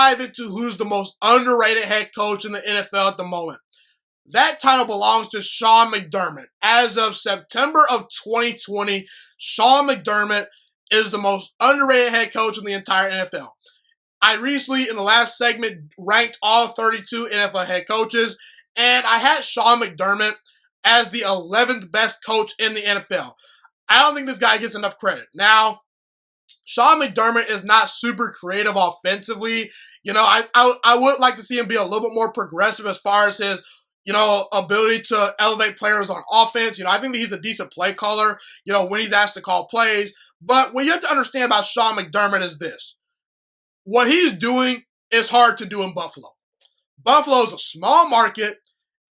dive into who's the most underrated head coach in the NFL at the moment. That title belongs to Sean McDermott. As of September of 2020, Sean McDermott is the most underrated head coach in the entire NFL. I recently, in the last segment, ranked all 32 NFL head coaches, and I had Sean McDermott as the 11th best coach in the NFL. I don't think this guy gets enough credit. Now, Sean McDermott is not super creative offensively. I would like to see him be a little bit more progressive as far as his ability to elevate players on offense. I think that he's a decent play caller, when he's asked to call plays. But what you have to understand about Sean McDermott is this. What he's doing is hard to do in Buffalo. Buffalo is a small market.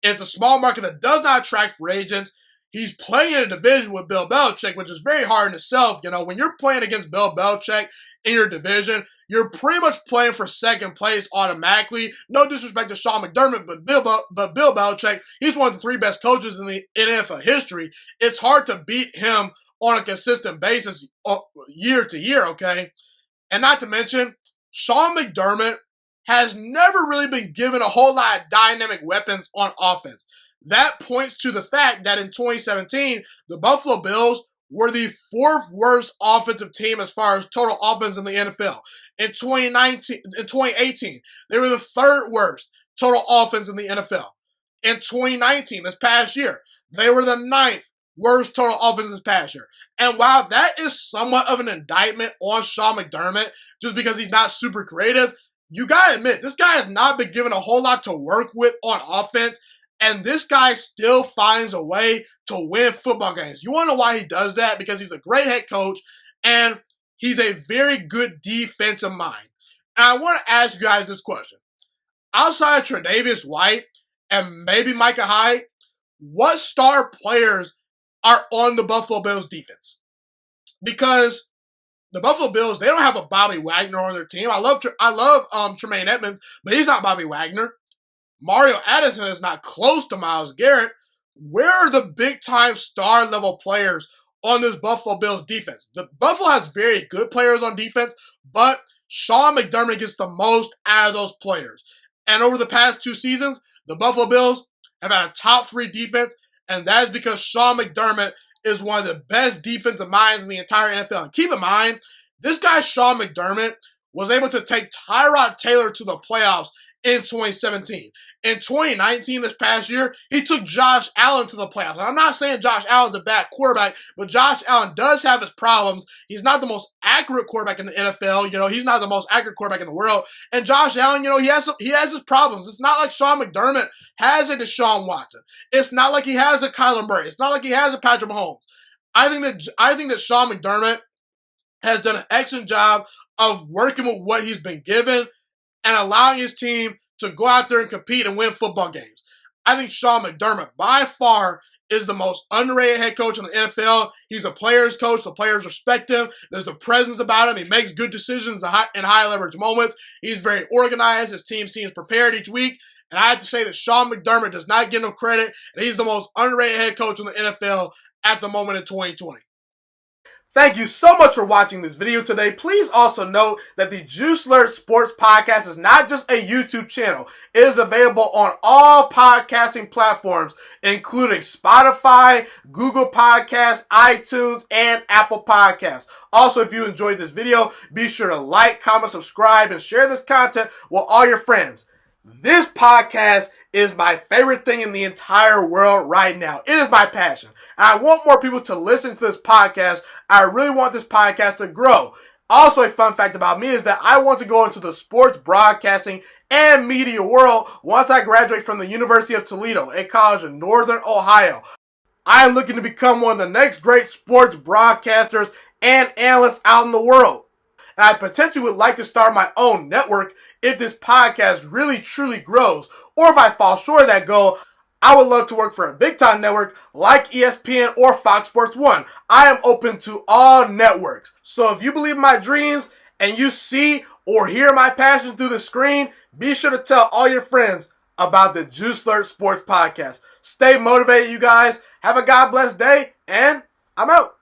It's a small market that does not attract free agents. He's playing in a division with Bill Belichick, which is very hard in itself. When you're playing against Bill Belichick in your division, you're pretty much playing for second place automatically. No disrespect to Sean McDermott, but Bill Belichick, he's one of the 3 best coaches in the NFL history. It's hard to beat him on a consistent basis year to year, okay? And not to mention, Sean McDermott has never really been given a whole lot of dynamic weapons on offense. That points to the fact that in 2017, the Buffalo Bills were the 4th worst offensive team as far as total offense in the NFL. In 2018, they were the 3rd worst total offense in the NFL. In 2019, this past year, they were the 9th worst total offense this past year. And while that is somewhat of an indictment on Sean McDermott, just because he's not super creative, you gotta admit, this guy has not been given a whole lot to work with on offense. And this guy still finds a way to win football games. You want to know why he does that? Because he's a great head coach and he's a very good defensive mind. And I want to ask you guys this question. Outside of Tre'Davious White and maybe Micah Hyde, what star players are on the Buffalo Bills defense? Because the Buffalo Bills, they don't have a Bobby Wagner on their team. I love Tremaine Edmonds, but he's not Bobby Wagner. Mario Addison is not close to Myles Garrett. Where are the big-time star-level players on this Buffalo Bills defense? The Buffalo has very good players on defense, but Sean McDermott gets the most out of those players. And over the past 2 seasons, the Buffalo Bills have had a top 3 defense, and that is because Sean McDermott is one of the best defensive minds in the entire NFL. And keep in mind, this guy, Sean McDermott, was able to take Tyrod Taylor to the playoffs in 2017. In 2019, this past year, he took Josh Allen to the playoffs. And I'm not saying Josh Allen's a bad quarterback, but Josh Allen does have his problems. He's not the most accurate quarterback in the NFL. He's not the most accurate quarterback in the world. And Josh Allen, he has his problems. It's not like Sean McDermott has a Deshaun Watson. It's not like he has a Kyler Murray. It's not like he has a Patrick Mahomes. I think that Sean McDermott has done an excellent job of working with what he's been given and allowing his team to go out there and compete and win football games. I think Sean McDermott, by far, is the most underrated head coach in the NFL. He's a player's coach. The players respect him. There's a presence about him. He makes good decisions in high leverage moments. He's very organized. His team seems prepared each week. And I have to say that Sean McDermott does not get no credit, and he's the most underrated head coach in the NFL at the moment in 2020. Thank you so much for watching this video today. Please also note that the Juice Alert Sports Podcast is not just a YouTube channel. It is available on all podcasting platforms, including Spotify, Google Podcasts, iTunes, and Apple Podcasts. Also, if you enjoyed this video, be sure to like, comment, subscribe, and share this content with all your friends. This podcast is my favorite thing in the entire world right now. It is my passion. And I want more people to listen to this podcast. I really want this podcast to grow. Also, a fun fact about me is that I want to go into the sports broadcasting and media world once I graduate from the University of Toledo, a college in Northern Ohio. I am looking to become one of the next great sports broadcasters and analysts out in the world. And I potentially would like to start my own network if this podcast really truly grows. Or if I fall short of that goal, I would love to work for a big-time network like ESPN or Fox Sports 1. I am open to all networks. So if you believe in my dreams and you see or hear my passion through the screen, be sure to tell all your friends about the Juice Alert Sports Podcast. Stay motivated, you guys. Have a God-blessed day, and I'm out.